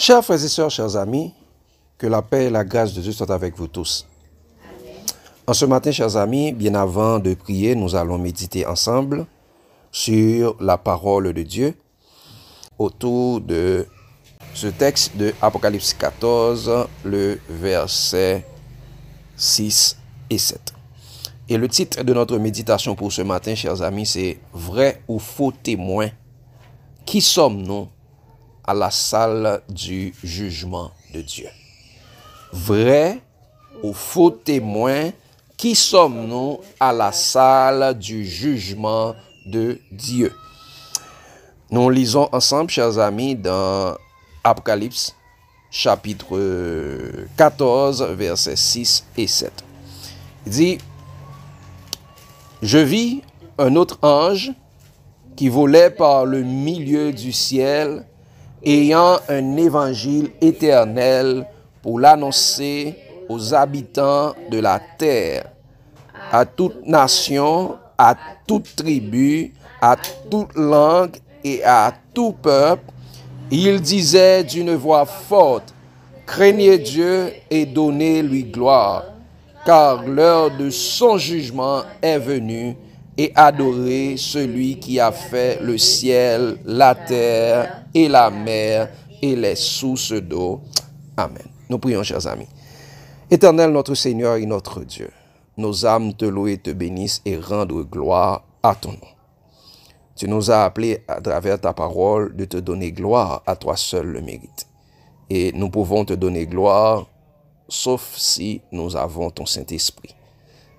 Chers frères et sœurs, chers amis, que la paix et la grâce de Dieu soient avec vous tous. Amen. En ce matin, chers amis, bien avant de prier, nous allons méditer ensemble sur la parole de Dieu autour de ce texte de Apocalypse 14, le verset 6 et 7. Et le titre de notre méditation pour ce matin, chers amis, c'est « Vrai ou faux témoin, qui sommes-nous à la salle du jugement de Dieu ?» Vrai ou faux témoin, qui sommes-nous à la salle du jugement de Dieu? Nous lisons ensemble, chers amis, dans Apocalypse, chapitre 14, versets 6 et 7. Il dit: « Je vis un autre ange qui volait par le milieu du ciel, ayant un évangile éternel pour l'annoncer aux habitants de la terre, à toute nation, à toute tribu, à toute langue et à tout peuple. Il disait d'une voix forte: craignez Dieu et donnez-lui gloire, car l'heure de son jugement est venue, et adorez celui qui a fait le ciel, la terre et la mer et les sources d'eau. Amen. Nous prions, chers amis. Éternel, notre Seigneur et notre Dieu, nos âmes te louent et te bénissent et rendent gloire à ton nom. Tu nous as appelés à travers ta parole de te donner gloire, à toi seul le mérite. Et nous pouvons te donner gloire sauf si nous avons ton Saint-Esprit.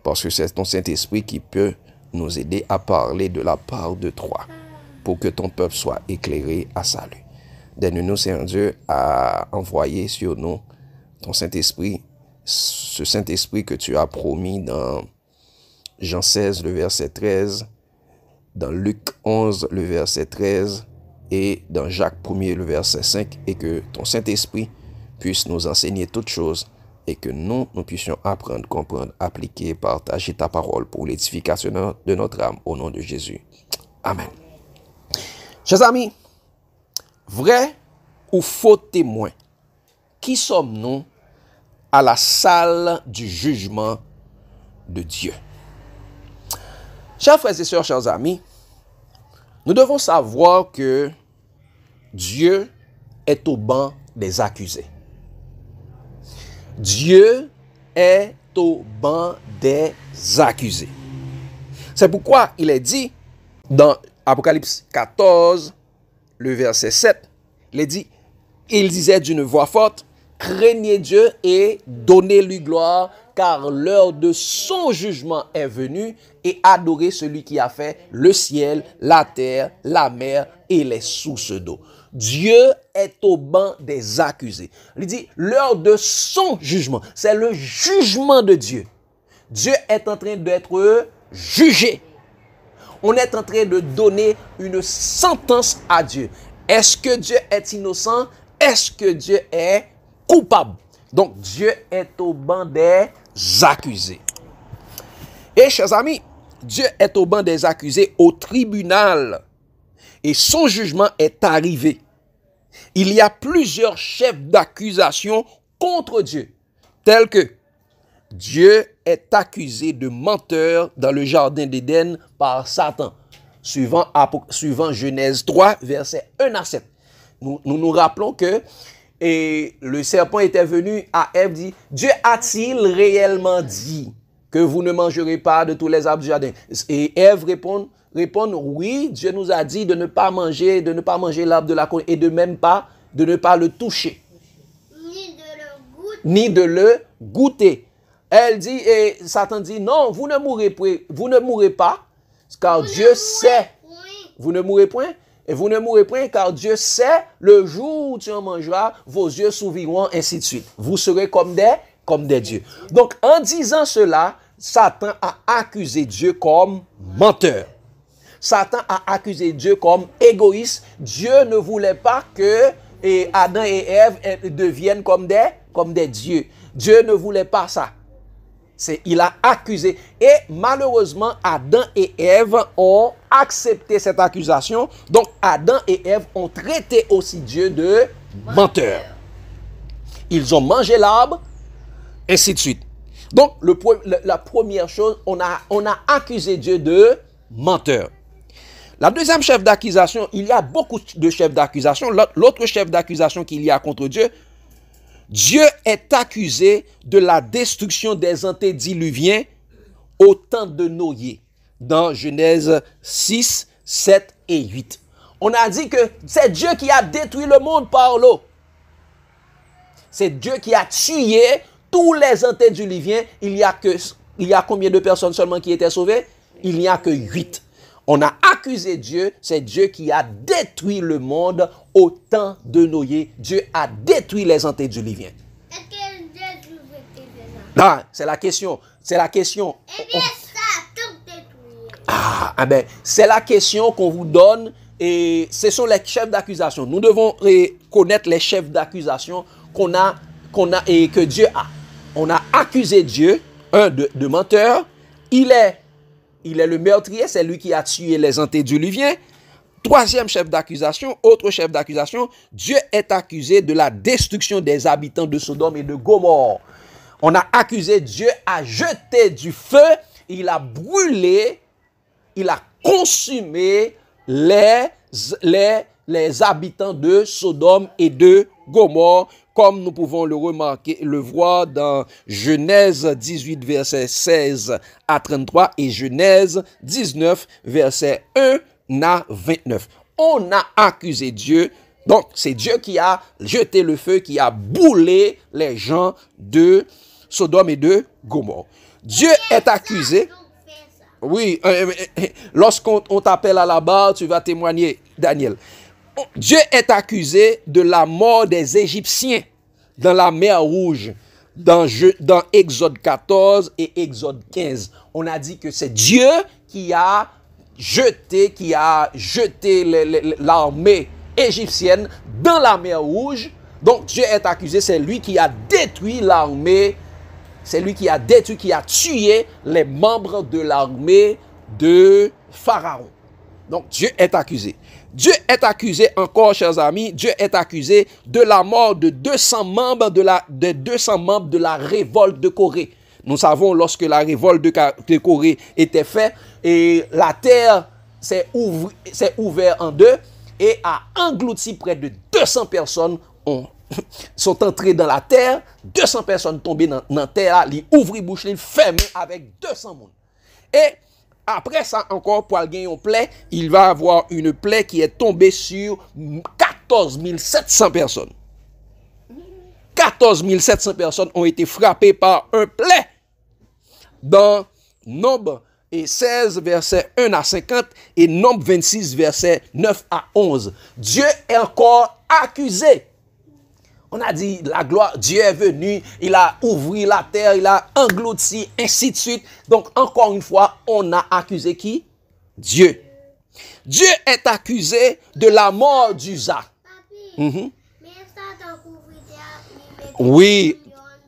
Parce que c'est ton Saint-Esprit qui peut nous aider à parler de la part de toi pour que ton peuple soit éclairé à salut. Donne-nous, Seigneur Dieu, à envoyer sur nous ton Saint-Esprit, ce Saint-Esprit que tu as promis dans Jean 16, le verset 13, dans Luc 11, le verset 13 et dans Jacques 1er, le verset 5, et que ton Saint-Esprit puisse nous enseigner toutes choses et que nous puissions apprendre, comprendre, appliquer, partager ta parole pour l'édification de notre âme au nom de Jésus. Amen. Chers amis, vrai ou faux témoin, qui sommes-nous à la salle du jugement de Dieu? Chers frères et sœurs, chers amis, nous devons savoir que Dieu est au banc des accusés. Dieu est au banc des accusés. C'est pourquoi il est dit dans Apocalypse 14, le verset 7, il disait d'une voix forte: craignez Dieu et donnez-lui gloire, car l'heure de son jugement est venue, et adorez celui qui a fait le ciel, la terre, la mer et les sources d'eau. Dieu est au banc des accusés. Il dit l'heure de son jugement. C'est le jugement de Dieu. Dieu est en train d'être jugé. On est en train de donner une sentence à Dieu. Est-ce que Dieu est innocent? Est-ce que Dieu est coupable? Donc Dieu est au banc des accusés. Et chers amis, Dieu est au banc des accusés au tribunal. Et son jugement est arrivé. Il y a plusieurs chefs d'accusation contre Dieu, tels que Dieu est accusé de menteur dans le jardin d'Éden par Satan, suivant Genèse 3, versets 1 à 7. Nous rappelons que le serpent était venu à Ève, dit: Dieu a-t-il réellement dit que vous ne mangerez pas de tous les arbres du jardin? Et Ève répond: oui, Dieu nous a dit de ne pas manger l'arbre de la connaissance et de ne pas le toucher. Ni de le goûter. Elle dit, et Satan dit: non, vous ne mourrez pas, car Dieu sait. Vous ne mourrez point. Et vous ne mourrez point, car Dieu sait le jour où tu en mangeras, vos yeux s'ouvriront, ainsi de suite. Vous serez comme des dieux. Donc, en disant cela, Satan a accusé Dieu comme menteur. Satan a accusé Dieu comme égoïste. Dieu ne voulait pas que Adam et Ève deviennent comme des dieux. Dieu ne voulait pas ça. Il a accusé. Et malheureusement, Adam et Ève ont accepté cette accusation. Donc, Adam et Ève ont traité aussi Dieu de menteur. ils ont mangé l'arbre, ainsi de suite. Donc, la première chose, on a accusé Dieu de menteur. La deuxième chef d'accusation, il y a beaucoup de chefs d'accusation. L'autre chef d'accusation qu'il y a contre Dieu, Dieu est accusé de la destruction des antédiluviens au temps de Noé, dans Genèse 6, 7 et 8. On a dit que c'est Dieu qui a détruit le monde par l'eau. C'est Dieu qui a tué tous les antédiluviens. Il y a combien de personnes seulement qui étaient sauvées? Il n'y a que 8. On a accusé Dieu, c'est Dieu qui a détruit le monde au temps de Noé. Dieu a détruit les antédiluviens. Est-ce que Dieu fait ça? Non, c'est la question. C'est la question. Eh bien, ça a tout détruit. Ben, c'est la question qu'on vous donne et ce sont les chefs d'accusation. Nous devons connaître les chefs d'accusation qu'on a et que Dieu a. On a accusé Dieu, de menteur. Il est le meurtrier, c'est lui qui a tué les antédiluviens. Troisième chef d'accusation, autre chef d'accusation, Dieu est accusé de la destruction des habitants de Sodome et de Gomorrhe. On a accusé Dieu à jeter du feu, il a brûlé, il a consumé les habitants de Sodome et de Gomorrhe, comme nous pouvons le voir dans Genèse 18, verset 16 à 33 et Genèse 19, verset 1 à 29. On a accusé Dieu, donc c'est Dieu qui a jeté le feu, qui a brûlé les gens de Sodome et de Gomorrhe. Dieu est accusé. Oui, lorsqu'on t'appelle à la barre, tu vas témoigner, Daniel. Dieu est accusé de la mort des Égyptiens dans la mer Rouge, dans Exode 14 et Exode 15. On a dit que c'est Dieu qui a jeté l'armée égyptienne dans la mer Rouge. Donc Dieu est accusé, c'est lui qui a détruit l'armée, c'est lui qui a détruit, qui a tué les membres de l'armée de Pharaon. Donc Dieu est accusé. Dieu est accusé encore, chers amis, Dieu est accusé de la mort de 200 membres de la révolte de Corée. Nous savons, lorsque la révolte de Corée était faite, et la terre s'est ouverte en deux et a englouti près de 200 personnes sont entrées dans la terre, 200 personnes tombées dans la terre, ils ouvrent bouche, ils ferment avec 200 personnes. Et après ça, encore, pour gagner une plaie, il va avoir une plaie qui est tombée sur 14 700 personnes. 14 700 personnes ont été frappées par un plaie. Dans Nombre 16, verset 1 à 50 et Nombre 26, verset 9 à 11. Dieu est encore accusé. On a dit, la gloire, Dieu est venu, il a ouvert la terre, il a englouti, ainsi de suite. Donc, encore une fois, on a accusé qui? Dieu. Dieu est accusé de la mort d'Uza. Oui,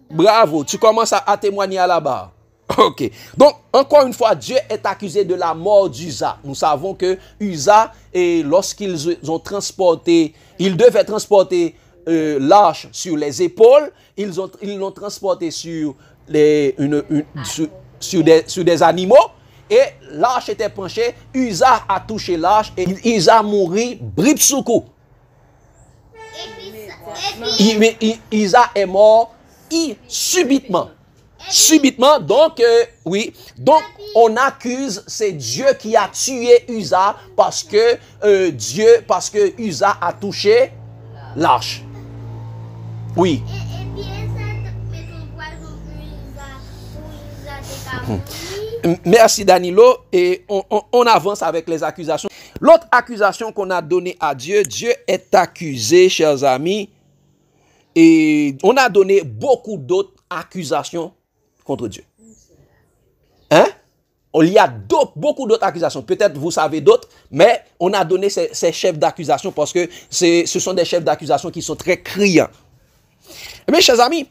bravo, tu commences à témoigner à la barre. Ok, donc, encore une fois, Dieu est accusé de la mort d'Uza. Nous savons que Uza, lorsqu'ils ont transporté, ils devaient transporter l'arche sur les épaules, ils l'ont transporté sur des animaux et l'arche était penchée. Uza a touché l'arche et Uza mourut bripsoukou. Uza est mort subitement. Subitement, donc, oui, donc on accuse, c'est Dieu qui a tué Uza parce que Uza a touché l'arche. Oui. Merci Danilo. Et on avance avec les accusations. L'autre accusation qu'on a donnée à Dieu, Dieu est accusé, chers amis. Et on a donné beaucoup d'autres accusations contre Dieu. Hein? Il y a beaucoup d'autres accusations. Peut-être vous savez d'autres, mais on a donné ces chefs d'accusation parce que ce sont des chefs d'accusation qui sont très criants. Mais chers amis,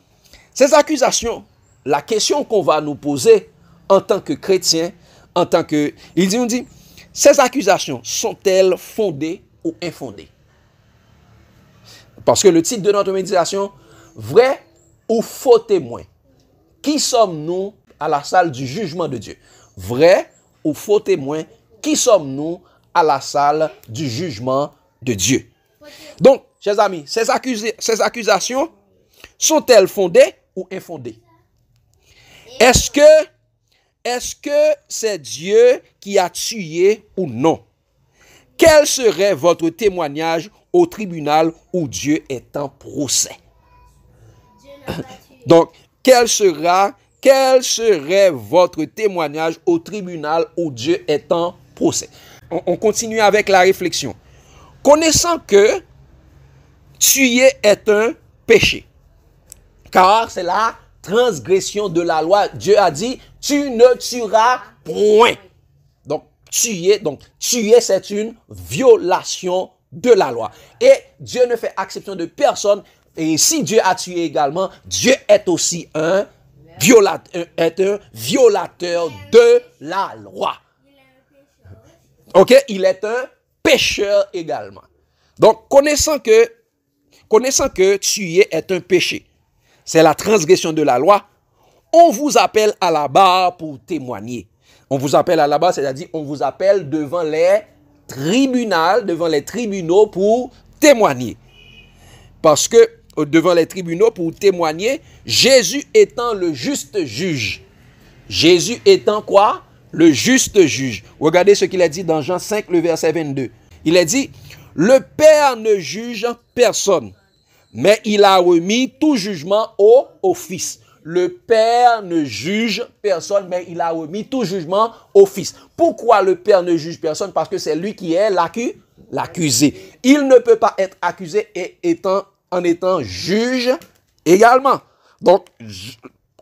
ces accusations, la question qu'on va nous poser en tant que chrétiens, il nous dit, ces accusations sont-elles fondées ou infondées? Parce que le titre de notre méditation, vrai ou faux témoin? Qui sommes-nous à la salle du jugement de Dieu? Vrai ou faux témoin? Qui sommes-nous à la salle du jugement de Dieu? Donc, chers amis, ces accusations sont-elles fondées ou infondées? Est-ce que c'est Dieu qui a tué ou non? Quel serait votre témoignage au tribunal où Dieu est en procès? Donc, quel serait votre témoignage au tribunal où Dieu est en procès? On continue avec la réflexion. Connaissant que tuer est un péché, car c'est la transgression de la loi. Dieu a dit, tu ne tueras point. Donc, tuer, c'est une violation de la loi. Et Dieu ne fait exception de personne. Et si Dieu a tué également, Dieu est aussi un violateur de la loi. Ok, il est un pécheur également. Donc, connaissant que tuer est un péché, c'est la transgression de la loi, on vous appelle à la barre pour témoigner. On vous appelle à la barre, c'est-à-dire on vous appelle devant les tribunaux pour témoigner. Parce que devant les tribunaux pour témoigner, Jésus étant le juste juge. Jésus étant quoi? Le juste juge. Regardez ce qu'il a dit dans Jean 5, le verset 22. Il a dit, le Père ne juge personne, mais il a remis tout jugement au Fils. Le Père ne juge personne, mais il a remis tout jugement au Fils. Pourquoi le Père ne juge personne? Parce que c'est lui qui est l'accusé. Il ne peut pas être accusé en étant juge également. Donc,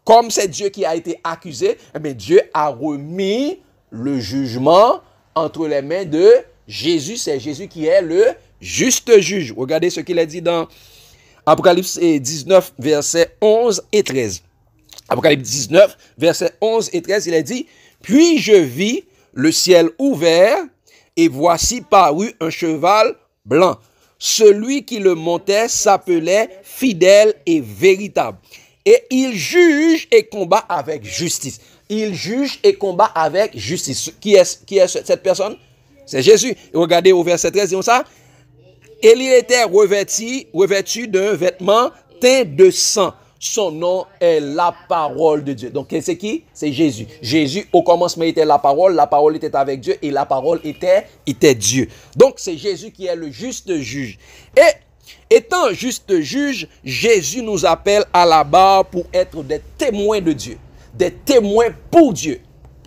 comme c'est Dieu qui a été accusé, Dieu a remis le jugement entre les mains de Jésus. C'est Jésus qui est le juste juge. Regardez ce qu'il a dit dans Apocalypse 19, versets 11 et 13. Apocalypse 19, versets 11 et 13, il a dit, « Puis je vis le ciel ouvert, et voici parut un cheval blanc. Celui qui le montait s'appelait fidèle et véritable. Et il juge et combat avec justice. » Il juge et combat avec justice. Qui est cette personne? C'est Jésus. Et regardez au verset 13, disons ça. Et il était revêtu d'un vêtement teint de sang. Son nom est la parole de Dieu. Donc, c'est qui? C'est Jésus. Jésus, au commencement, était la parole était avec Dieu et la parole était Dieu. Donc, c'est Jésus qui est le juste juge. Et étant juste juge, Jésus nous appelle à la barre pour être des témoins de Dieu. Des témoins pour Dieu.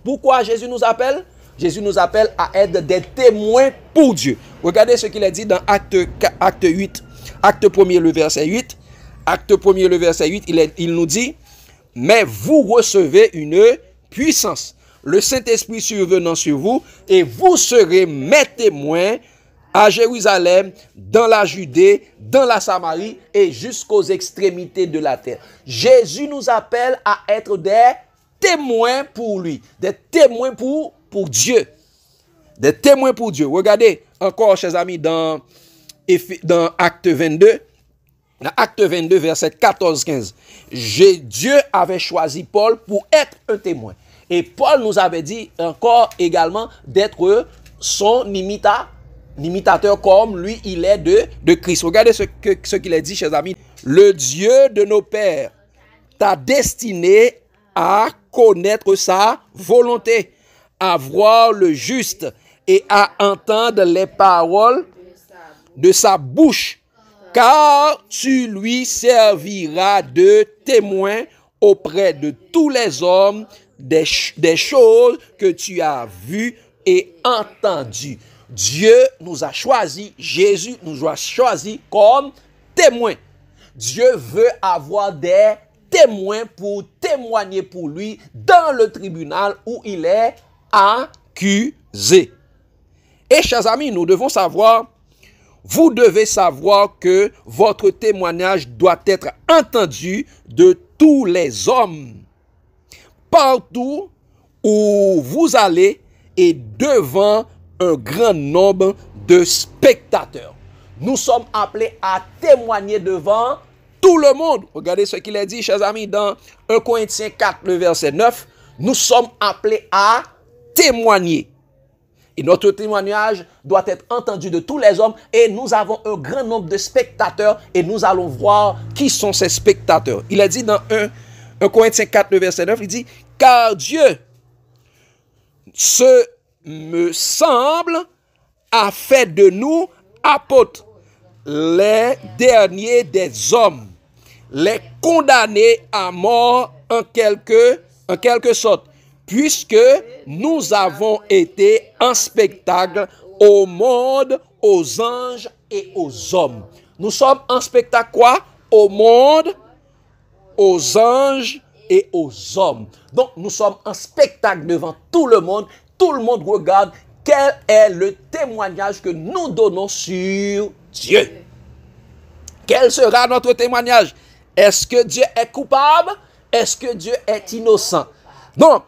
Pourquoi Jésus nous appelle? Jésus nous appelle à être des témoins pour Dieu. Regardez ce qu'il a dit dans Acte 8, Acte 1er, le verset 8. Acte 1er, le verset 8, il nous dit, « Mais vous recevez une puissance, le Saint-Esprit survenant sur vous, et vous serez mes témoins à Jérusalem, dans la Judée, dans la Samarie et jusqu'aux extrémités de la terre. » Jésus nous appelle à être des témoins pour lui, des témoins pour Dieu. Des témoins pour Dieu. Regardez encore, chers amis, dans Acte 22, dans Acte 22, verset 14-15, Dieu avait choisi Paul pour être un témoin. Et Paul nous avait dit encore également d'être son imitateur comme lui, il est de Christ. Regardez ce qu'il a dit, chers amis. Le Dieu de nos pères t'a destiné à connaître sa volonté, à voir le juste et à entendre les paroles de sa bouche. Car tu lui serviras de témoin auprès de tous les hommes des choses que tu as vues et entendues. Dieu nous a choisis, Jésus nous a choisis comme témoins. Dieu veut avoir des témoins pour témoigner pour lui dans le tribunal où il est accusé. Et chers amis, vous devez savoir que votre témoignage doit être entendu de tous les hommes. Partout où vous allez et devant un grand nombre de spectateurs. Nous sommes appelés à témoigner devant tout le monde. Regardez ce qu'il a dit, chers amis, dans 1 Corinthiens 4, le verset 9. Nous sommes appelés à témoigner. Et notre témoignage doit être entendu de tous les hommes. Et nous avons un grand nombre de spectateurs. Et nous allons voir qui sont ces spectateurs. Il a dit dans 1 Corinthiens 4, le verset 9, il dit, car Dieu, ce me semble, a fait de nous apôtres, les derniers des hommes, les condamnés à mort en quelque sorte, puisque nous avons été un spectacle au monde, aux anges et aux hommes. Nous sommes un spectacle quoi? Au monde, aux anges et aux hommes. Donc nous sommes un spectacle devant tout le monde. Tout le monde regarde quel est le témoignage que nous donnons sur Dieu. Quel sera notre témoignage? Est-ce que Dieu est coupable? Est-ce que Dieu est innocent? Donc,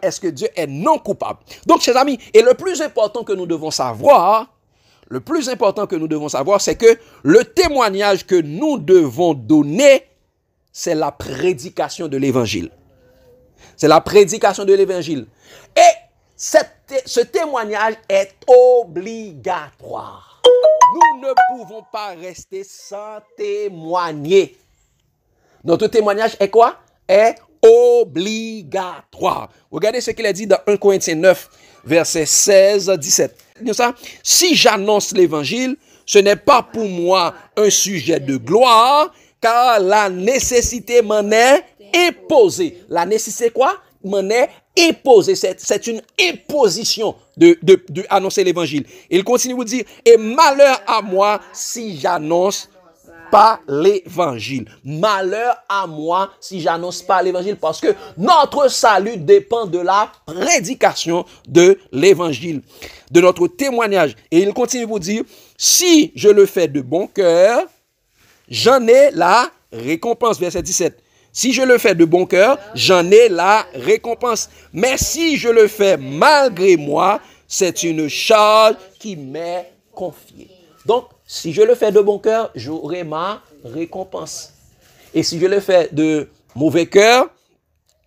est-ce que Dieu est non coupable? Donc, chers amis, et le plus important que nous devons savoir, c'est que le témoignage que nous devons donner, c'est la prédication de l'évangile. C'est la prédication de l'évangile. Et ce témoignage est obligatoire. Nous ne pouvons pas rester sans témoigner. Notre témoignage est quoi? Est obligatoire. Regardez ce qu'il a dit dans 1 Corinthiens 9, verset 16-17. Si j'annonce l'évangile, ce n'est pas pour moi un sujet de gloire, car la nécessité m'en est imposée. La nécessité quoi? M'en est imposée. C'est une imposition de annoncer l'évangile. Il continue de vous dire, et malheur à moi si j'annonce pas l'évangile. Malheur à moi si j'annonce pas l'évangile, parce que notre salut dépend de la prédication de l'évangile, de notre témoignage. Et il continue de vous dire, si je le fais de bon cœur, j'en ai la récompense. Verset 17. Si je le fais de bon cœur, j'en ai la récompense. Mais si je le fais malgré moi, c'est une charge qui m'est confiée. Donc, si je le fais de bon cœur, j'aurai ma récompense. Et si je le fais de mauvais cœur,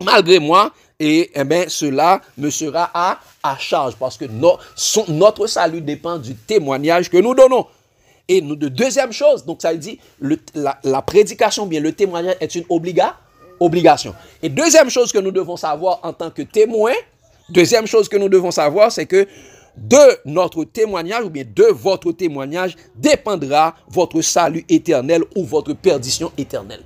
malgré moi, cela me sera à charge. Parce que notre salut dépend du témoignage que nous donnons. Et deuxième chose, donc ça dit, la prédication, bien le témoignage est une obligation. Et deuxième chose que nous devons savoir en tant que témoin, c'est que de notre témoignage ou bien de votre témoignage dépendra votre salut éternel ou votre perdition éternelle.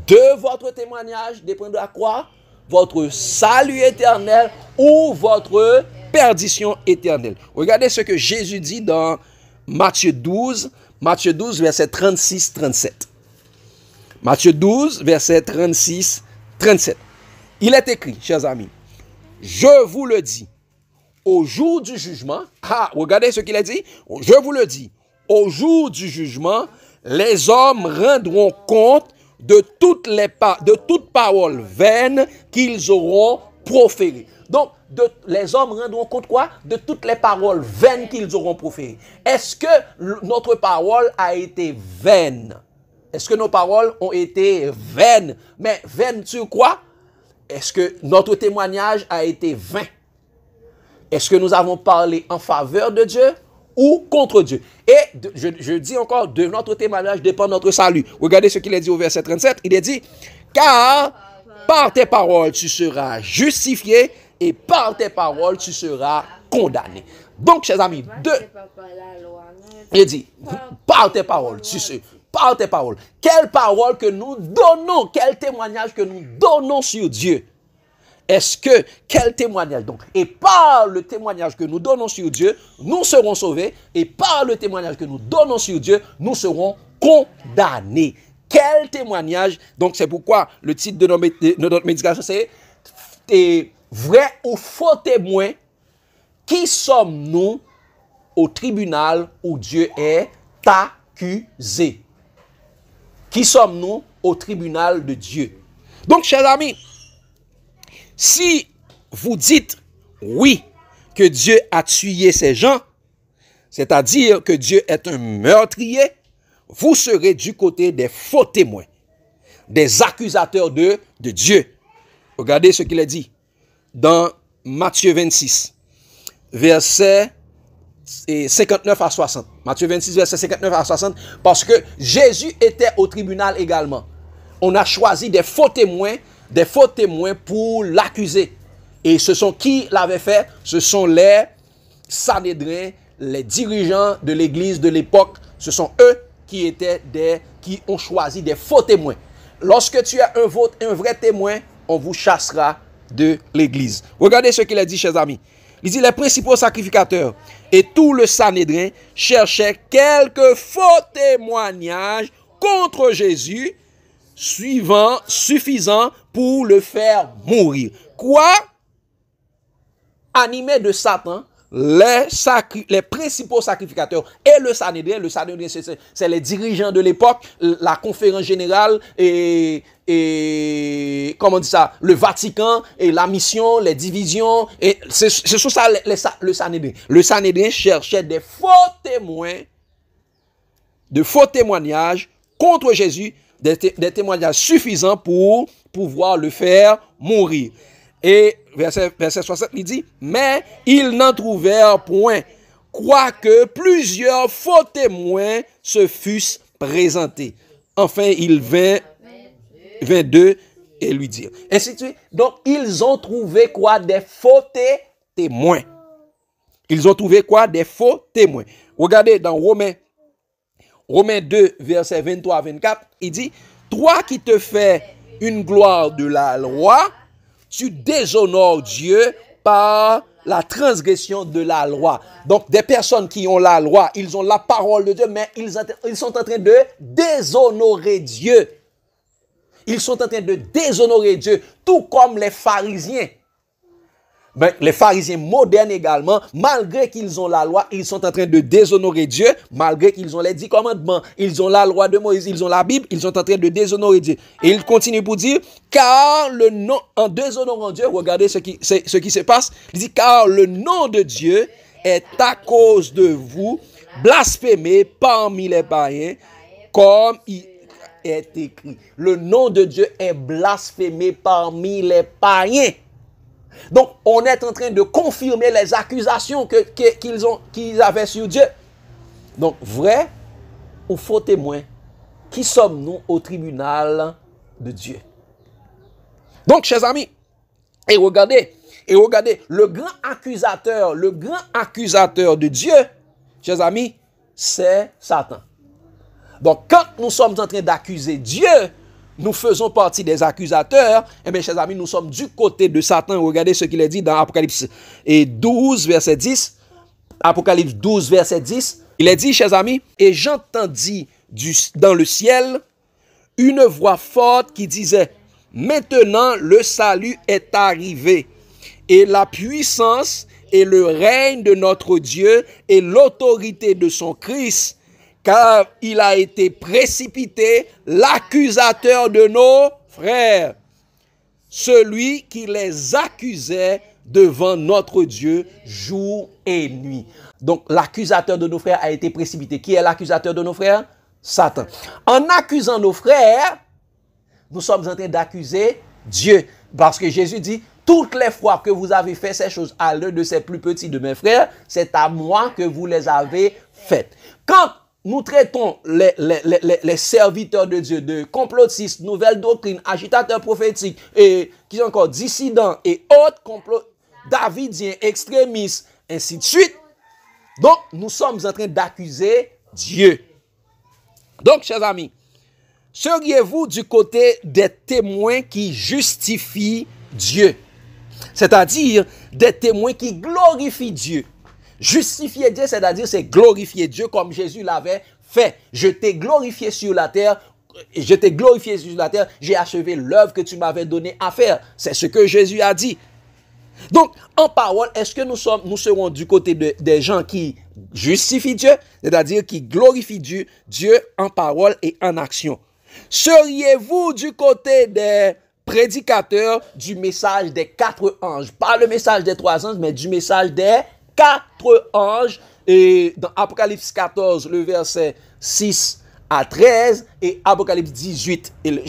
De votre témoignage dépendra quoi? Votre salut éternel ou votre perdition éternelle. Regardez ce que Jésus dit dans Matthieu 12, verset 36-37. Matthieu 12, verset 36-37. Il est écrit, chers amis, je vous le dis, au jour du jugement, regardez ce qu'il a dit, je vous le dis, au jour du jugement, les hommes rendront compte de toute parole vaine qu'ils auront proférée. Donc, les hommes rendront compte quoi? De toutes les paroles vaines qu'ils auront proférées. Est-ce que notre parole a été vaine? Est-ce que nos paroles ont été vaines? Mais vaines sur quoi? Est-ce que notre témoignage a été vain? Est-ce que nous avons parlé en faveur de Dieu ou contre Dieu? Et je dis encore, de notre témoignage dépend notre salut. Regardez ce qu'il a dit au verset 37. Il a dit, car par tes paroles tu seras justifié et par tes paroles tu seras condamné. Donc, chers amis, il dit, par tes paroles, par tes paroles. Quelle parole que nous donnons, quel témoignage que nous donnons sur Dieu? Quel témoignage donc? Et par le témoignage que nous donnons sur Dieu, nous serons sauvés. Et par le témoignage que nous donnons sur Dieu, nous serons condamnés. Quel témoignage? Donc c'est pourquoi le titre de notre méditation c'est vrai ou faux témoin. Qui sommes-nous au tribunal où Dieu est accusé? Qui sommes-nous au tribunal de Dieu? Donc chers amis, si vous dites oui, que Dieu a tué ces gens, c'est-à-dire que Dieu est un meurtrier, vous serez du côté des faux témoins, des accusateurs de Dieu. Regardez ce qu'il a dit dans Matthieu 26, versets 59 à 60. Matthieu 26, verset 59 à 60, parce que Jésus était au tribunal également. On a choisi des faux témoins pour l'accuser. Et ce sont qui l'avaient fait? Ce sont les Sanhédrins, les dirigeants de l'église de l'époque. Ce sont eux qui ont choisi des faux témoins. Lorsque tu as un vrai témoin, on vous chassera de l'église. Regardez ce qu'il a dit, chers amis. Il dit, les principaux sacrificateurs et tout le Sanhédrin cherchaient quelques faux témoignages contre Jésus, suffisants pour le faire mourir. Quoi? Animés de Satan, les principaux sacrificateurs et le Sanhédrin c'est les dirigeants de l'époque, la conférence générale et comment on dit ça, le Vatican et la mission, les divisions, et c'est ça le Sanhédrin. Le Sanhédrin cherchait des faux témoins, de faux témoignages contre Jésus, des témoignages suffisants pour pouvoir le faire mourir. Et verset 60, il dit, mais ils n'en trouvèrent point, quoique plusieurs faux témoins se fussent présentés. Enfin, il vint d'eux et lui dire. Ainsi de suite. Donc, ils ont trouvé quoi? Des faux témoins. Ils ont trouvé quoi? Des faux témoins. Regardez dans Romains 2, verset 23 à 24, il dit, toi qui te fais une gloire de la loi, tu déshonores Dieu par la transgression de la loi. Donc, des personnes qui ont la loi, ils ont la parole de Dieu, mais ils sont en train de déshonorer Dieu. Ils sont en train de déshonorer Dieu, tout comme les pharisiens. Ben, les pharisiens modernes également, malgré qu'ils ont la loi, ils sont en train de déshonorer Dieu, malgré qu'ils ont les 10 commandements, ils ont la loi de Moïse, ils ont la Bible, ils sont en train de déshonorer Dieu. Et il continue pour dire, car le nom, en déshonorant Dieu, regardez ce qui se passe, il dit, car le nom de Dieu est à cause de vous, blasphémé parmi les païens, comme il est écrit. Le nom de Dieu est blasphémé parmi les païens. Donc, on est en train de confirmer les accusations qu'ils avaient sur Dieu. Donc, vrai ou faux témoin, qui sommes-nous au tribunal de Dieu? Donc, chers amis, et regardez, le grand accusateur de Dieu, chers amis, c'est Satan. Donc, quand nous sommes en train d'accuser Dieu, nous faisons partie des accusateurs. Eh bien, chers amis, nous sommes du côté de Satan. Regardez ce qu'il est dit dans Apocalypse 12, verset 10. Apocalypse 12, verset 10. Il est dit, chers amis, et j'entendis dans le ciel une voix forte qui disait, maintenant le salut est arrivé, et la puissance et le règne de notre Dieu et l'autorité de son Christ, car il a été précipité l'accusateur de nos frères, celui qui les accusait devant notre Dieu jour et nuit. Donc l'accusateur de nos frères a été précipité. Qui est l'accusateur de nos frères? Satan. En accusant nos frères, nous sommes en train d'accuser Dieu. Parce que Jésus dit, toutes les fois que vous avez fait ces choses à l'un de ces plus petits de mes frères, c'est à moi que vous les avez faites. Quand nous traitons les serviteurs de Dieu de complotistes, nouvelles doctrines, agitateurs prophétiques, et qui sont encore dissidents et autres complots davidiens, extrémistes, ainsi de suite. Donc, nous sommes en train d'accuser Dieu. Donc, chers amis, seriez-vous du côté des témoins qui justifient Dieu? C'est-à-dire des témoins qui glorifient Dieu. Justifier Dieu, c'est-à-dire c'est glorifier Dieu comme Jésus l'avait fait. Je t'ai glorifié sur la terre, j'ai achevé l'œuvre que tu m'avais donnée à faire. C'est ce que Jésus a dit. Donc, en parole, est-ce que nous serons du côté des gens qui justifient Dieu, c'est-à-dire qui glorifient Dieu en parole et en action? Seriez-vous du côté des prédicateurs du message des 4 anges? Pas le message des 3 anges, mais du message des 4 anges. Et dans Apocalypse 14, le verset 6 à 13 et Apocalypse 18, et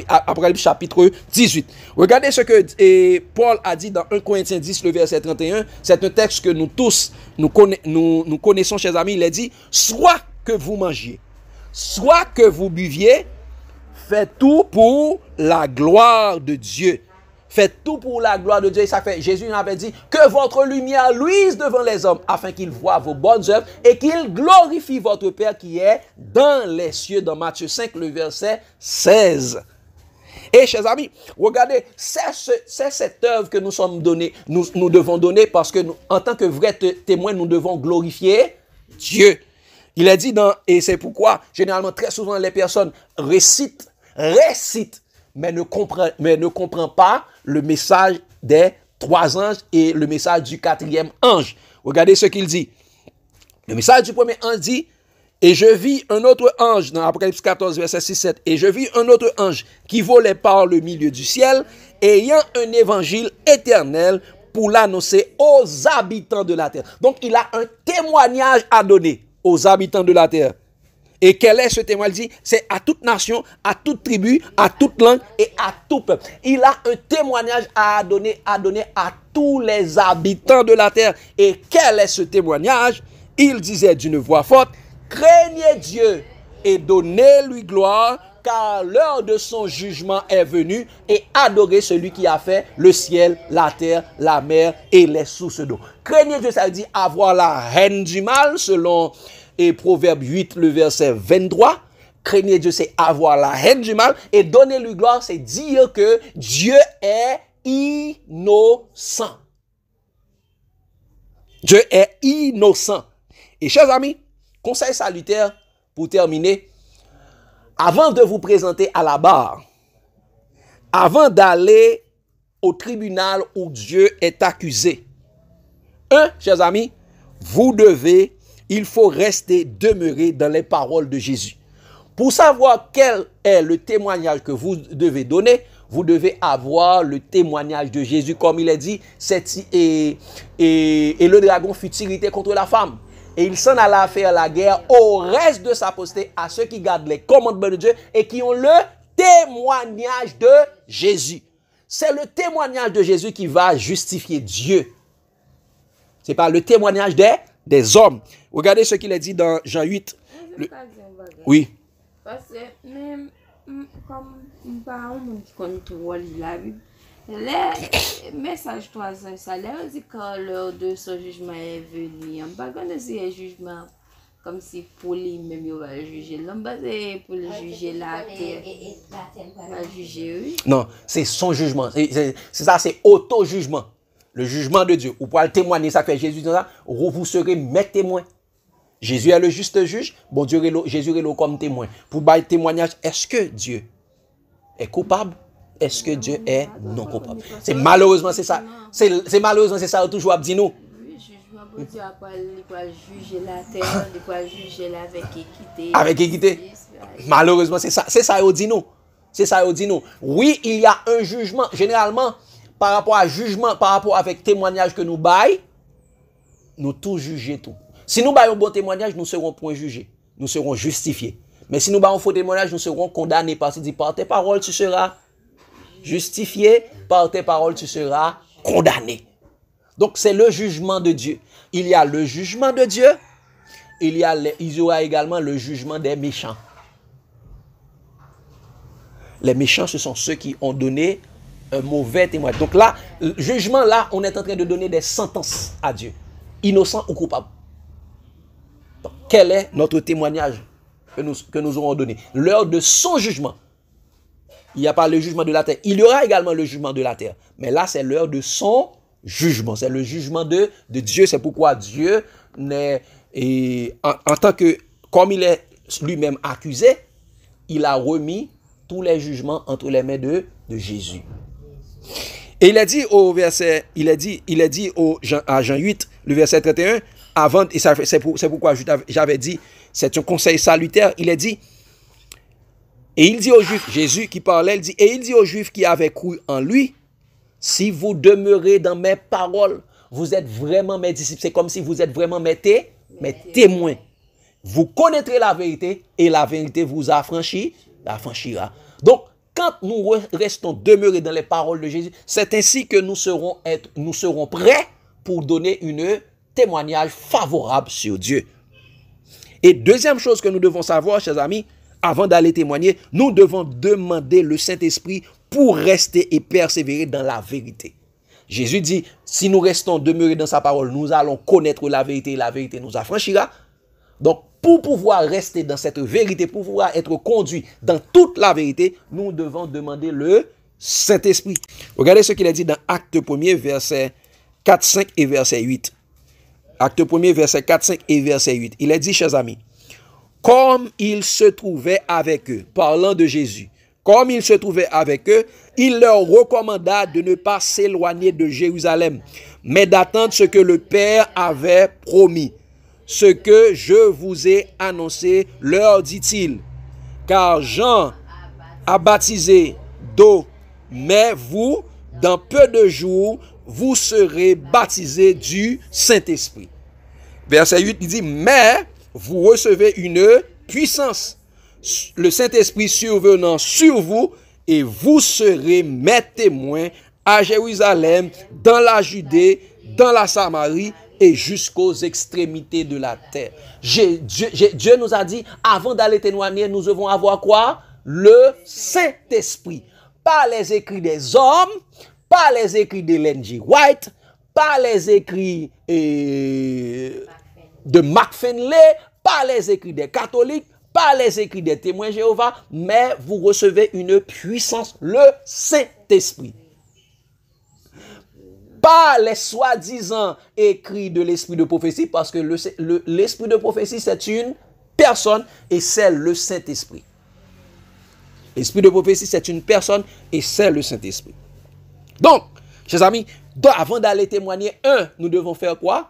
Apocalypse chapitre 18. Regardez ce que Paul a dit dans 1 Corinthiens 10, le verset 31. C'est un texte que nous tous, nous connaissons, chers amis. Il a dit, soit que vous mangiez, soit que vous buviez, faites tout pour la gloire de Dieu. Faites tout pour la gloire de Dieu. Et ça fait, Jésus avait dit que votre lumière luise devant les hommes afin qu'ils voient vos bonnes œuvres et qu'ils glorifient votre Père qui est dans les cieux, dans Matthieu 5, le verset 16. Et chers amis, regardez, c'est cette œuvre que nous sommes donnés, nous devons donner parce que en tant que vrais témoins, nous devons glorifier Dieu. Il a dit et c'est pourquoi, généralement, très souvent, les personnes récitent, mais ne comprend pas le message des 3 anges et le message du 4e ange. Regardez ce qu'il dit. Le message du premier ange dit, et je vis un autre ange, dans Apocalypse 14, verset 6-7, et je vis un autre ange qui volait par le milieu du ciel, ayant un évangile éternel pour l'annoncer aux habitants de la terre. Donc, il a un témoignage à donner aux habitants de la terre. Et quel est ce témoignage? Il dit, c'est à toute nation, à toute tribu, à toute langue et à tout peuple. Il a un témoignage à donner à tous les habitants de la terre. Et quel est ce témoignage? Il disait d'une voix forte, craignez Dieu et donnez-lui gloire, car l'heure de son jugement est venue, et adorez celui qui a fait le ciel, la terre, la mer et les sources d'eau. Craignez Dieu, ça veut dire avoir la haine du mal, selon Proverbe 8, le verset 23. Craignez Dieu, c'est avoir la haine du mal, et donner-lui gloire, c'est dire que Dieu est innocent. Dieu est innocent. Et chers amis, conseil salutaire pour terminer, avant de vous présenter à la barre, avant d'aller au tribunal où Dieu est accusé, chers amis, il faut demeurer dans les paroles de Jésus. Pour savoir quel est le témoignage que vous devez donner, vous devez avoir le témoignage de Jésus, comme il est dit, et le dragon fut irrité contre la femme. Et il s'en alla faire la guerre au reste de sa postérité, à ceux qui gardent les commandements de Dieu et qui ont le témoignage de Jésus. C'est le témoignage de Jésus qui va justifier Dieu. Ce n'est pas le témoignage des hommes. Regardez ce qu'il a dit dans Jean 8. Oui. Parce que même comme par exemple qui connaît tout la Bible, les messages 3 ans, ça leur dit quand l'heure de son jugement est venue. On ne peut pas c'est un jugement comme si pour lui-même il va juger. L'homme basé pour le juger la terre. Va juger, oui. Non, c'est son jugement. C'est ça, c'est auto-jugement. Le jugement de Dieu. Ou pour le témoigner, ça fait Jésus dans ça, vous serez mes témoins. Jésus est le juste juge, bon Dieu Jésus est là comme témoin. Pour bailler témoignage, est-ce que Dieu est coupable? Est-ce que Dieu est non coupable? C'est malheureusement c'est ça. C'est malheureusement c'est ça toujours à dire nous. Oui, jugement pour Dieu il va juger la terre, il va juger avec équité. Avec équité. Malheureusement c'est ça. C'est ça il dit nous. C'est ça il dit nous. Oui, il y a un jugement généralement par rapport à jugement, par rapport avec témoignage que nous baillons, nous tout juger tout. Si nous baillons un bon témoignage, nous serons point jugés. Nous serons justifiés. Mais si nous baillons un faux témoignage, nous serons condamnés parce qu'il dit par tes paroles, tu seras justifié. Par tes paroles, tu seras condamné. Donc, c'est le jugement de Dieu. Il y a le jugement de Dieu. Il y aura également le jugement des méchants. Les méchants, ce sont ceux qui ont donné un mauvais témoignage. Donc là, le jugement, là, on est en train de donner des sentences à Dieu. Innocent ou coupable. Donc, quel est notre témoignage que nous aurons donné? L'heure de son jugement. Il n'y a pas le jugement de la terre. Il y aura également le jugement de la terre. Mais là, c'est l'heure de son jugement. C'est le jugement de Dieu. C'est pourquoi Dieu n'est... En tant que... Comme il est lui-même accusé, il a remis tous les jugements entre les mains de Jésus. Et il a dit au verset... Il a dit à Jean 8, le verset 31, avant... Et c'est pourquoi j'avais dit, c'est un conseil salutaire. Il a dit... Et il dit aux Juifs, Jésus qui parlait, il dit aux Juifs qui avaient cru en lui, si vous demeurez dans mes paroles, vous êtes vraiment mes disciples. C'est comme si vous êtes vraiment mes témoins. Vous connaîtrez la vérité et la vérité vous affranchira. Donc, quand nous restons demeurés dans les paroles de Jésus, c'est ainsi que nous serons prêts pour donner un témoignage favorable sur Dieu. Et deuxième chose que nous devons savoir, chers amis, avant d'aller témoigner, nous devons demander le Saint-Esprit pour rester et persévérer dans la vérité. Jésus dit, si nous restons demeurés dans sa parole, nous allons connaître la vérité et la vérité nous affranchira. Donc, pour pouvoir rester dans cette vérité, pour pouvoir être conduit dans toute la vérité, nous devons demander le Saint-Esprit. Regardez ce qu'il a dit dans Acte 1er, verset 4, 5 et verset 8. Acte 1er, verset 4, 5 et verset 8. Il a dit, chers amis, comme il se trouvait avec eux, parlant de Jésus, comme il se trouvait avec eux, il leur recommanda de ne pas s'éloigner de Jérusalem, mais d'attendre ce que le Père avait promis. Ce que je vous ai annoncé, leur dit-il, car Jean a baptisé d'eau, mais vous, dans peu de jours, vous serez baptisés du Saint-Esprit. Verset 8, il dit, mais vous recevez une puissance, le Saint-Esprit survenant sur vous, et vous serez mes témoins à Jérusalem, dans la Judée, dans la Samarie, et jusqu'aux extrémités de la terre. Dieu nous a dit, avant d'aller témoigner, nous devons avoir quoi? Le Saint-Esprit. Pas les écrits des hommes, pas les écrits de Ellen G. White, pas les écrits de Mark Finlay, pas les écrits des catholiques, pas les écrits des témoins Jéhovah, mais vous recevez une puissance, le Saint-Esprit. Pas les soi-disant écrits de l'esprit de prophétie, parce que l'esprit de prophétie, c'est une personne et c'est le Saint-Esprit. L'esprit de prophétie, c'est une personne et c'est le Saint-Esprit. Donc, chers amis, avant d'aller témoigner, nous devons faire quoi?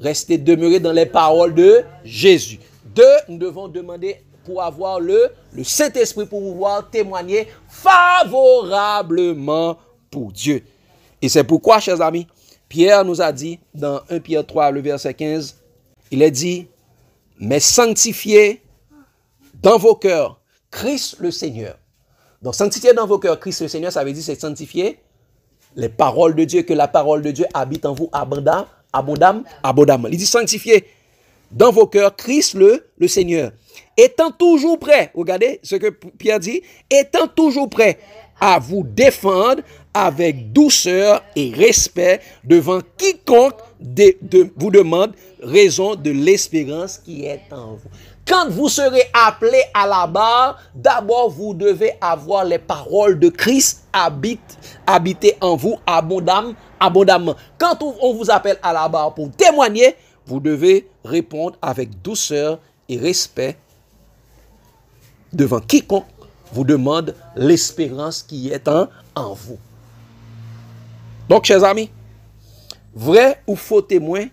Rester demeurés dans les paroles de Jésus. 2, nous devons demander pour avoir le Saint-Esprit pour pouvoir témoigner favorablement pour Dieu. Et c'est pourquoi, chers amis, Pierre nous a dit dans 1 Pierre 3, le verset 15, il a dit, mais sanctifiez dans vos cœurs Christ le Seigneur. Donc, sanctifier dans vos cœurs Christ le Seigneur, ça veut dire c'est sanctifier les paroles de Dieu, que la parole de Dieu habite en vous abondamment. Il dit sanctifier dans vos cœurs Christ le Seigneur. Étant toujours prêt, regardez ce que Pierre dit, étant toujours prêt à vous défendre avec douceur et respect devant quiconque vous demande raison de l'espérance qui est en vous. Quand vous serez appelé à la barre, d'abord vous devez avoir les paroles de Christ habiter en vous abondamment. Quand on vous appelle à la barre pour témoigner, vous devez répondre avec douceur et respect devant quiconque vous demande l'espérance qui est en vous. Donc, chers amis, vrai ou faux témoin,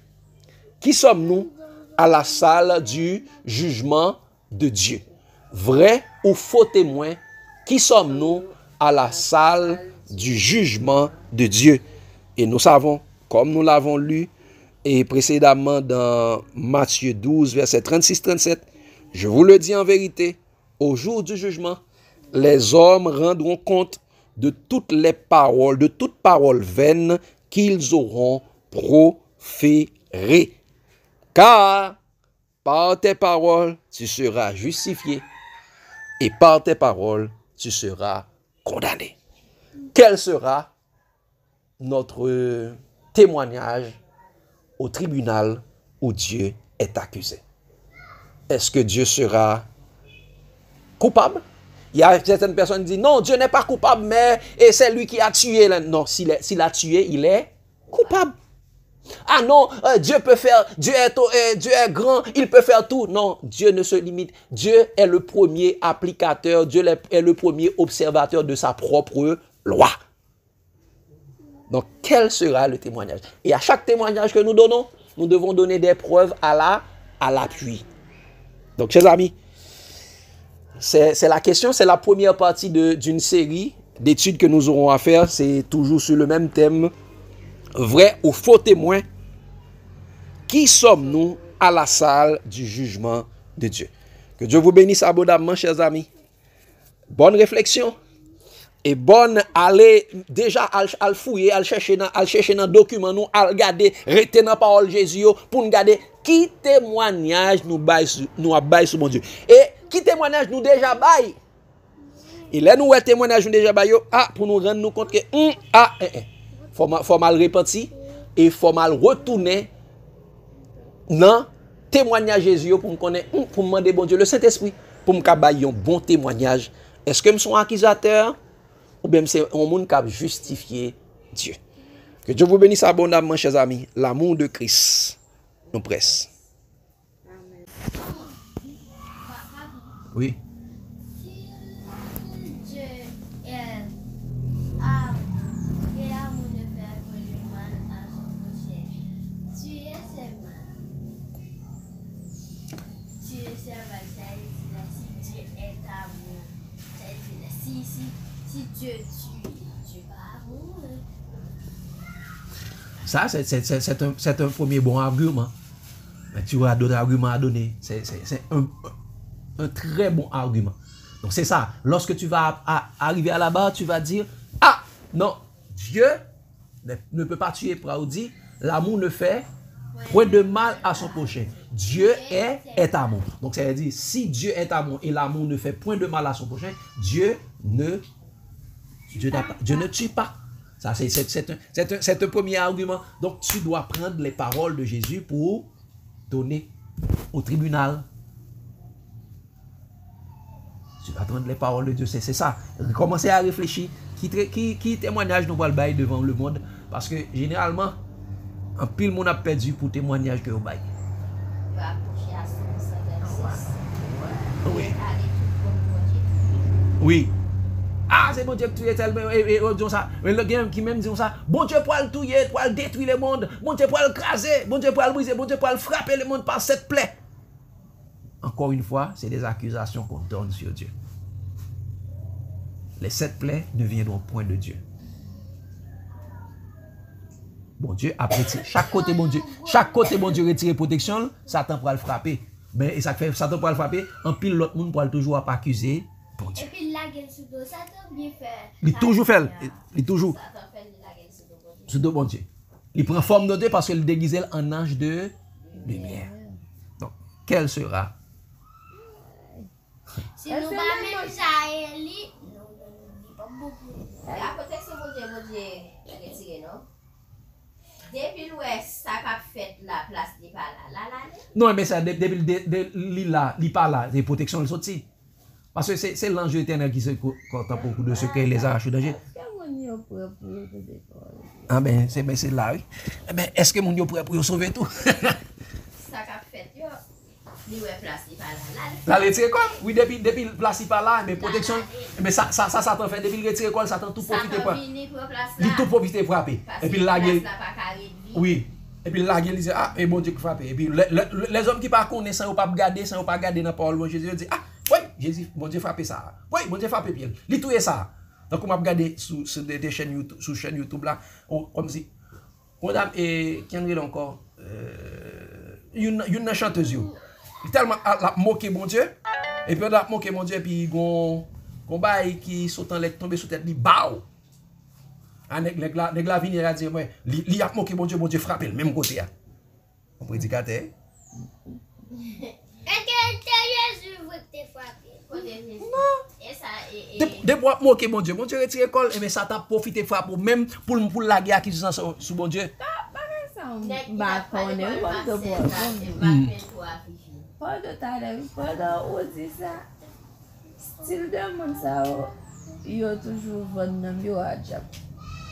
qui sommes-nous à la salle du jugement de Dieu? Vrai ou faux témoin, qui sommes-nous à la salle du jugement de Dieu? Et nous savons, comme nous l'avons lu et précédemment dans Matthieu 12, verset 36-37, je vous le dis en vérité, au jour du jugement, les hommes rendront compte de toutes les paroles, de toute parole vaine qu'ils auront proférées. Car par tes paroles, tu seras justifié et par tes paroles, tu seras condamné. Quel sera notre témoignage au tribunal où Dieu est accusé? Est-ce que Dieu sera coupable? Il y a certaines personnes qui disent non, Dieu n'est pas coupable, mais c'est lui qui a tué. Non, s'il a tué, il est coupable. Ah non, Dieu peut faire, Dieu est grand, il peut faire tout. Non, Dieu ne se limite. Dieu est le premier applicateur, Dieu est le premier observateur de sa propre loi. Donc, quel sera le témoignage? Et à chaque témoignage que nous donnons, nous devons donner des preuves à l'appui. Donc, chers amis, c'est la question, c'est la première partie d'une série d'études que nous aurons à faire. C'est toujours sur le même thème. Vrai ou faux témoin? Qui sommes-nous à la salle du jugement de Dieu. Que Dieu vous bénisse abondamment, chers amis. Bonne réflexion. Et bonne aller déjà al fouiller, al chercher dans document nous, al regarder, rester dans parole Jésus pour nous regarder qui témoignage nous bail sur mon Dieu. Et qui témoignage nous déjà bail. Et là nous témoignage nous déjà bail pour nous rendre nous compte que faut mal repentir et faut mal retourner dans témoignage Jésus pour me connaître pour me demander bon Dieu le Saint-Esprit pour me bailler un bon témoignage. Est-ce que je suis un accusateur? Ou bien c'est un monde qui a justifié Dieu. Que Dieu vous bénisse abondamment, chers amis. L'amour de Christ nous presse. Amen. Oui. Si Dieu est âme et amour ne fait que le mal à son prochain, tu es mal. Tu es mal, ça veut dire si Dieu est amour, ça veut dire si Dieu tue pas amour. Ça, c'est un premier bon argument. Mais tu as d'autres arguments à donner. C'est un très bon argument. Donc c'est ça. Lorsque tu vas arriver à la barre, tu vas dire, ah, non, Dieu ne peut pas tuer Praoudi. L'amour ne fait point de mal à son prochain. Dieu est amour. Donc ça veut dire, si Dieu est amour et l'amour ne fait point de mal à son prochain, Dieu ne tue pas. Ça, c'est un premier argument. Donc, tu dois prendre les paroles de Jésus pour donner au tribunal. Tu vas prendre les paroles de Dieu, c'est ça. Commencez à réfléchir. Qui témoignage nous va le bail devant le monde? Parce que, généralement, un pile monde a perdu pour témoignage que vous bail. Oui. Oui. Ah, c'est bon Dieu qui tue tellement. Et disons ça. Mais le gars qui même dit ça. Bon Dieu pour le tuer, pour le détruire le monde. Bon Dieu pour le craser. Bon Dieu pour le briser. Bon Dieu pour le frapper le monde par cette plaie. Encore une fois, c'est des accusations qu'on donne sur Dieu. Les 7 plaies ne viendront point de Dieu. Bon Dieu a retiré. Chaque côté bon Dieu retire protection, Satan pourra le frapper. Mais ça fait Satan pourra le frapper, en pile l'autre monde pourra toujours pas accuser. Bon Dieu. Et puis la gueule sous dos, Satan bien fait. Il toujours fait, il toujours. Satan fait la gueule sous dos. Sous dos bon Dieu. Il prend forme de Dieu parce qu'il déguise en ange de lumière. Donc, quel sera? Si nous pas même ça, Eli, non, pas beaucoup. La protection bon Dieu, retiré, non? Depuis l'ouest, ça n'a pas fait la place de pas là. Non, mais ça, depuis l'île pas là, les protections, elles sortent. Parce que c'est l'ange éternel qui se contente beaucoup de ce qu'il les arrache au danger. Ah ben, c'est là, oui. Mais est-ce que mon Dieu pourrait pour sauver tout? Ça n'a fait, yo. L'ouest place de pas là. La retire quoi? Oui, depuis place pas là, mais protection. Mais ça t'en fait, depuis le retire quoi, ça t'en tout profiter pour. Il tout profiter pour frapper. Et puis la gueule. Oui. Et puis la gueule dit, ah, et bon Dieu qui frappe. Et puis les hommes qui pas connaissent, sans pas garder dans la parole de Jésus, ils disent, ah, oui, Jésus, bon Dieu frappe ça. Oui, bon Dieu frappe bien. Il tout est ça. Donc on m'a regardé sur des chaînes YouTube, sur chaîne YouTube là, comme si, madame, et qui en est encore, une chanteuse. Il tellement la moqué mon Dieu, et puis on a moqué mon Dieu, et puis gon bail qui saute en l'air, tomber sous tête, li bao. Nèg la venir à dire, moi, li a moqué mon Dieu frappé le même côté. On prédicateur. Est-ce que Jésus veut te frapper? Non. Et ça, De moi moquer mon Dieu retire l'école, mais ça t'a profité frapper même pour la guerre qui sont sur bon Dieu. Pas de talent, pas de ça. Style de monde ça, il a toujours vendu yo à Jap.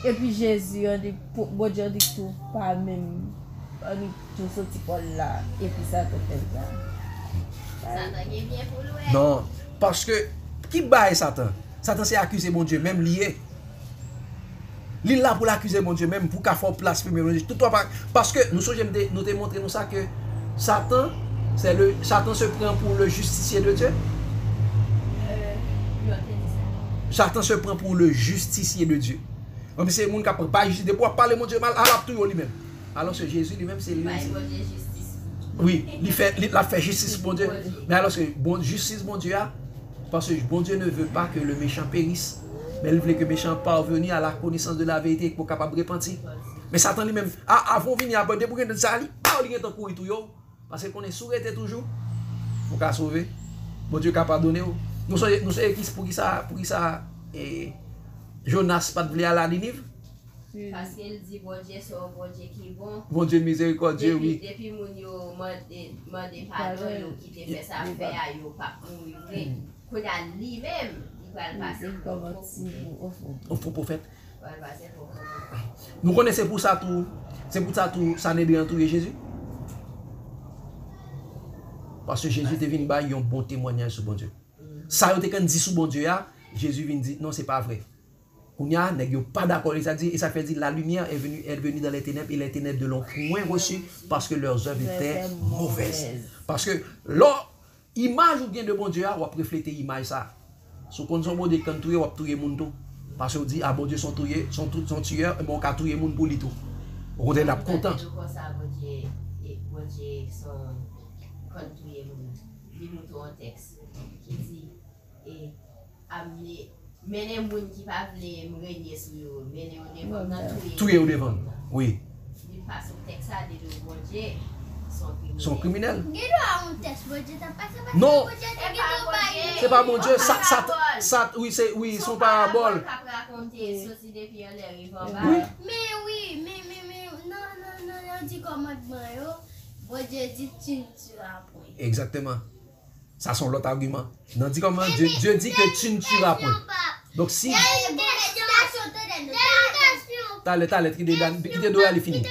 Et puis Jésus a dit, bon Dieu dit tout, pas même, on dit tout sorti pour là, et puis ça te fait ça. Satan est bien pour l'ouest. Non, parce que qui baille Satan? Satan c'est accuser mon Dieu même lié. Il est là pour l'accuser mon Dieu même pour qu'à faire place tout parce que nous nous démontré nous ça que Satan se prend pour le justicier de Dieu. Satan se prend pour le justicier de Dieu. Mais c'est le monde qui n'a pas justice de pouvoir parler mon Dieu mal à tout lui-même. Alors que Jésus lui-même c'est lui. Oui, il a fait justice, bon Dieu. Mais alors que justice, bon Dieu, parce que bon Dieu ne veut pas que le méchant périsse, mais il veut que le méchant parvienne à la connaissance de la vérité pour capable de repentir. Mais Satan lui-même, avant de venir à bonne pour que ça aille, il est en courir tout, parce qu'on est sourd toujours, pour qu'à sauver. Bon Dieu capable de donner. Nous sommes pour qui ça, Jonas pas de vouloir aller à la Ninive. Parce qu'il dit bon Dieu, c'est un bon Dieu qui est bon. Bon Dieu miséricordieux, oui. Depuis mon yo demandé pardon, yo qui te fait ça faire, yo pas mourir. Qu'on a lui-même, il va le passer. Un faux prophète. Il va le passer pour nous connaissons pour ça tout. C'est pour ça tout, ça n'est bien entouré Jésus. Parce que Jésus te venu bailler un bon témoignage sur bon Dieu. Ça yo te quand dit sur bon Dieu, Jésus vient dire non, c'est pas vrai. On y a pas d'accord, et ça fait dire la lumière est venue dans les ténèbres et les ténèbres de l'ont point reçu parce que leurs œuvres étaient mauvaises. Parce que l'image ou bien de bon Dieu, on va refléter l'image ça. Sous condition bon Dieu quand tuer, on va tuer monde. Parce qu'on dit bon Dieu sont tueurs, et bon qu'à tuer monde pour lui tout. On est là content. Bon Dieu sont quand tuer monde. Il nous un texte qui dit et amener mais les gens qui ne veulent pas régner sur eux, mais les gens tout est au devant. Oui. Ils passent au texte de bon Dieu, sont criminels. Non, c'est pas bon Dieu. Oui, son parabole. Mais, non, on dit commandement, bon Dieu dit tu ne tueras point. Exactement. Ça sont l'autre argument. Non, dit comment Dieu dit que tu ne tueras point. Donc si t'as qui te doit aller finir.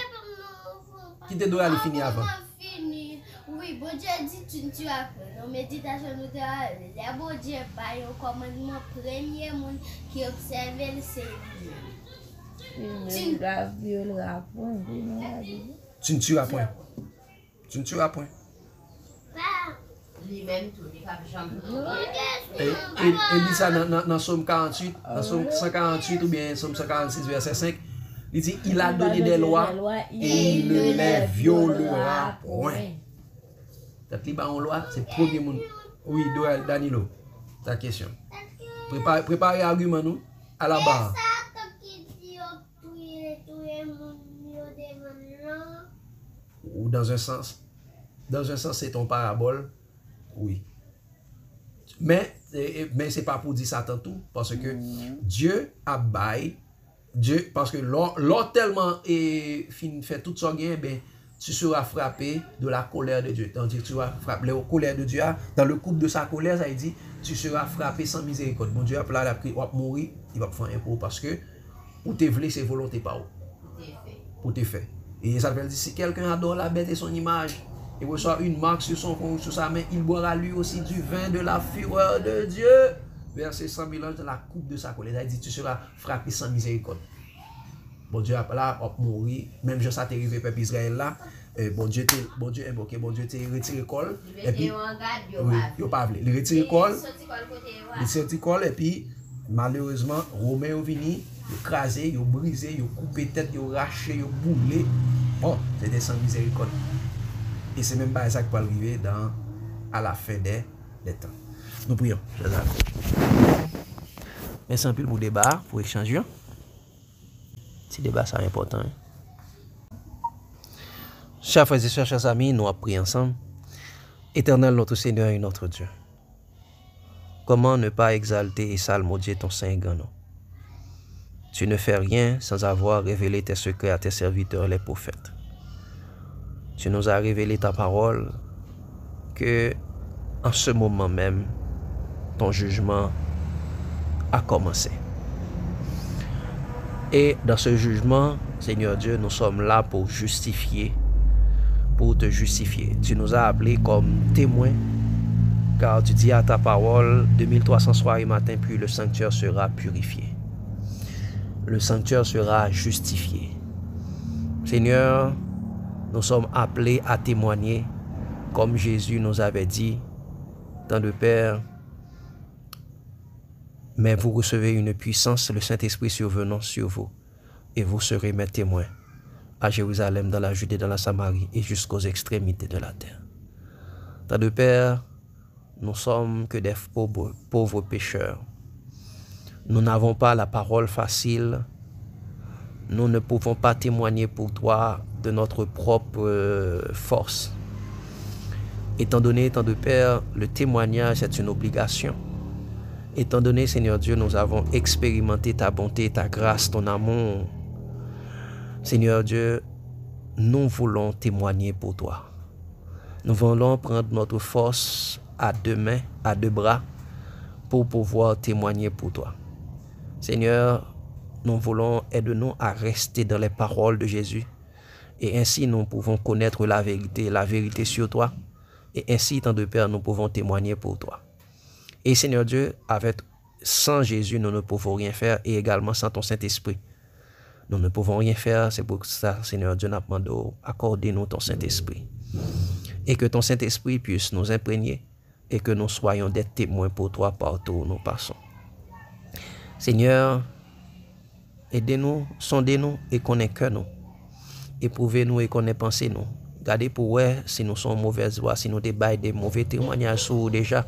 Qui te doit aller finir avant. Oui, bon Dieu dit tu ne tueras point. Dans méditation nous les bon Dieu par un commandement premier monde qui observe le Seigneur. Tu ne tueras point. Tu ne tueras point. Lui-même tout n'est pas jamais. Et dit ça dans Somme 48, dans Somme 148 ou bien Somme 146 verset 5, il dit il a donné des lois et il ne les violera point. Donc il a une loi, c'est le premier monde. Oui, Danilo, ta question. Préparez l'argument nous à la barre. Ou dans un sens c'est ton parabole. Oui. Mais c'est pas pour dire ça tout, parce que Dieu a bail, parce que l'autre tellement fait tout ça bien, ben, tu seras frappé de la colère de Dieu. Tandis que tu vas frapper la colère de Dieu, dans le couple de sa colère, ça dit, tu seras frappé sans miséricorde. Bon Dieu a pris, il va mourir, il va faire un pot, parce que pour te voler, c'est volonté pas où. Pour te faire. Et ça veut dire, si quelqu'un adore la bête et son image, il reçoit une marque sur sa main, il boira lui aussi du vin de la fureur de Dieu. Verset 100 000 ans de la coupe de sa colère. Il dit, tu seras frappé sans miséricorde. Bon Dieu là, mourir. Même je ça t'est arrivé peuple Israël là. Bon Dieu invoqué, bon Dieu t'est retiré col. Et puis, il pas voulu. Il retiré col. Il sorti col et puis, malheureusement, Romain est venu, il crasé, il brisé, il coupé tête, il raché, il boulé. Bon, c'était sans miséricorde. Et c'est même pas ça qui peut arriver à la fin des temps. Nous prions. Merci un peu pour le débat, pour échanger. Ce débat, c'est important. Chers frères et sœurs, chers amis, nous avons prié ensemble. Éternel, notre Seigneur et notre Dieu. Comment ne pas exalter et salmodier ton saint grand nom? Tu ne fais rien sans avoir révélé tes secrets à tes serviteurs, les prophètes. Tu nous as révélé ta parole que en ce moment même, ton jugement a commencé. Et dans ce jugement, Seigneur Dieu, nous sommes là pour te justifier. Tu nous as appelés comme témoins, car tu dis à ta parole, 2300 soirs et matin, puis le sanctuaire sera purifié. Le sanctuaire sera justifié. Seigneur, nous sommes appelés à témoigner, comme Jésus nous avait dit, dans le Père, mais vous recevez une puissance, le Saint-Esprit survenant sur vous, et vous serez mes témoins à Jérusalem, dans la Judée, dans la Samarie et jusqu'aux extrémités de la terre. Tant de Père, nous sommes que des pauvres pécheurs. Nous n'avons pas la parole facile. Nous ne pouvons pas témoigner pour toi de notre propre force. Étant donné, tant de Père, le témoignage est une obligation. Étant donné, Seigneur Dieu, nous avons expérimenté ta bonté, ta grâce, ton amour. Seigneur Dieu, nous voulons témoigner pour toi. Nous voulons prendre notre force à deux mains, à deux bras, pour pouvoir témoigner pour toi. Seigneur, nous voulons, aide-nous à rester dans les paroles de Jésus. Et ainsi, nous pouvons connaître la vérité sur toi. Et ainsi, tant de Père, nous pouvons témoigner pour toi. Et Seigneur Dieu, sans Jésus, nous ne pouvons rien faire. Et également sans ton Saint-Esprit, nous ne pouvons rien faire. C'est pour ça, Seigneur Dieu, nous demandons, accorde-nous ton Saint-Esprit. Et que ton Saint-Esprit puisse nous imprégner. Et que nous soyons des témoins pour toi partout où nous passons. Seigneur, aidez-nous, sondez-nous et connaissez-nous. Éprouvez-nous et connaissez-nous. Gardez pour voir si nous sommes mauvaises voies, si nous débaillons des mauvais témoignages sur déjà.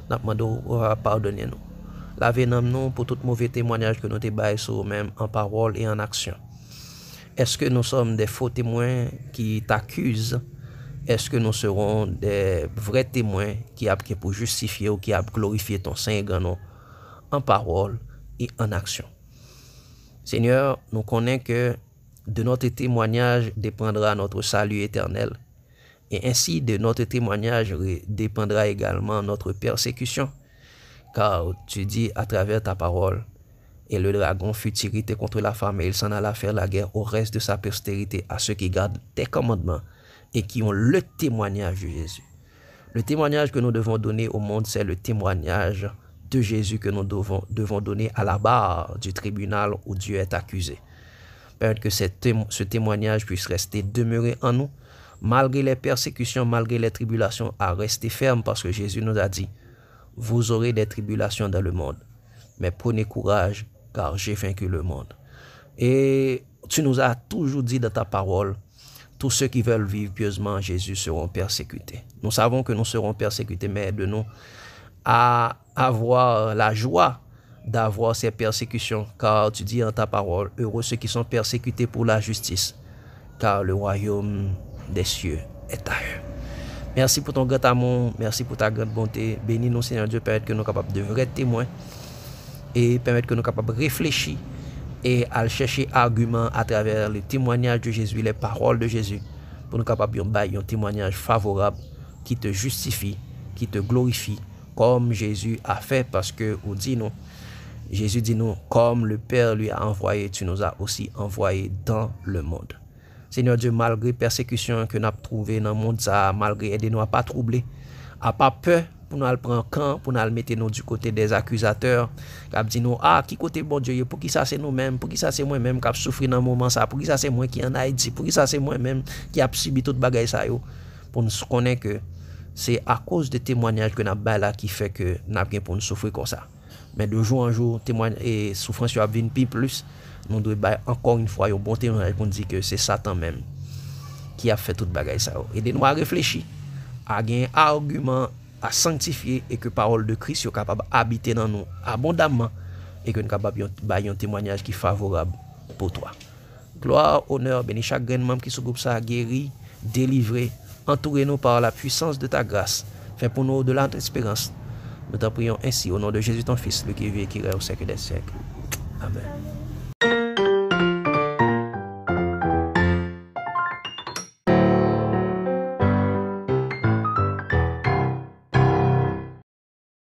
Nous demandons pardonnez-nous. Lavez-nous pour tout mauvais témoignage que nous débaillons sur même en parole et en action. Est-ce que nous sommes des faux témoins qui t'accusent? Est-ce que nous serons des vrais témoins qui ont pour justifier ou qui ont glorifié ton Saint et grand nom en parole et en action? Seigneur, nous connaissons que de notre témoignage dépendra notre salut éternel. Et ainsi, de notre témoignage dépendra également notre persécution. Car tu dis à travers ta parole, et le dragon fut irrité contre la femme, et il s'en alla faire la guerre au reste de sa postérité, à ceux qui gardent tes commandements et qui ont le témoignage de Jésus. Le témoignage que nous devons donner au monde, c'est le témoignage de Jésus que nous devons donner à la barre du tribunal où Dieu est accusé. Père, que ce témoignage puisse rester demeuré en nous, malgré les persécutions, malgré les tribulations, à rester ferme, parce que Jésus nous a dit, vous aurez des tribulations dans le monde, mais prenez courage, car j'ai vaincu le monde. Et tu nous as toujours dit dans ta parole, tous ceux qui veulent vivre pieusement en Jésus seront persécutés. Nous savons que nous serons persécutés, mais aide-nous à avoir la joie d'avoir ces persécutions, car tu dis en ta parole, heureux ceux qui sont persécutés pour la justice, car le royaume des cieux est à eux. Merci pour ton grand amour, merci pour ta grande bonté. Bénis-nous, Seigneur Dieu, permettre que nous soyons capables de vrais témoins et permettre que nous soyons capables de réfléchir et à chercher arguments à travers le témoignage de Jésus, les paroles de Jésus, pour nous capables de faire un témoignage favorable qui te justifie, qui te glorifie, comme Jésus a fait, parce que Jésus dit nous, comme le Père lui a envoyé, tu nous as aussi envoyé dans le monde. Seigneur Dieu, malgré persécution que nous avons trouvée dans le monde, malgré aidez-nous à pas troubler, à pas peur, pour nous prendre camp, pour nous mettre nous du côté des accusateurs, qui dit nous, qui côté bon Dieu, pour qui ça c'est nous-mêmes, pour qui ça c'est moi-même qui a souffert dans le moment ça, pour qui ça c'est moi qui en Haïti, pour qui ça c'est moi-même qui a subi toute bagaille ça yo, pour nous connaître que c'est à cause des témoignages que nous avons là qui fait que nous avons pour nous souffrir comme ça. Mais de jour en jour, témoignage et souffrance sur venir plus, nous devons encore une fois un bon témoignage pour dire que c'est Satan même qui a fait toute bagaille ça. Aidez-nous à réfléchir, à gagner un argument, à sanctifier et que parole de Christ soit capable d'habiter dans nous abondamment et que nous sommes capables de un témoignage qui est favorable pour toi. Gloire, honneur, béni chaque grand membre qui se groupe ça, guéri, délivré, entourez-nous par la puissance de ta grâce. Fais pour nous de notre espérance. Nous t'en prions ainsi au nom de Jésus ton Fils, le qui vit et qui règne au siècle des siècles. Amen.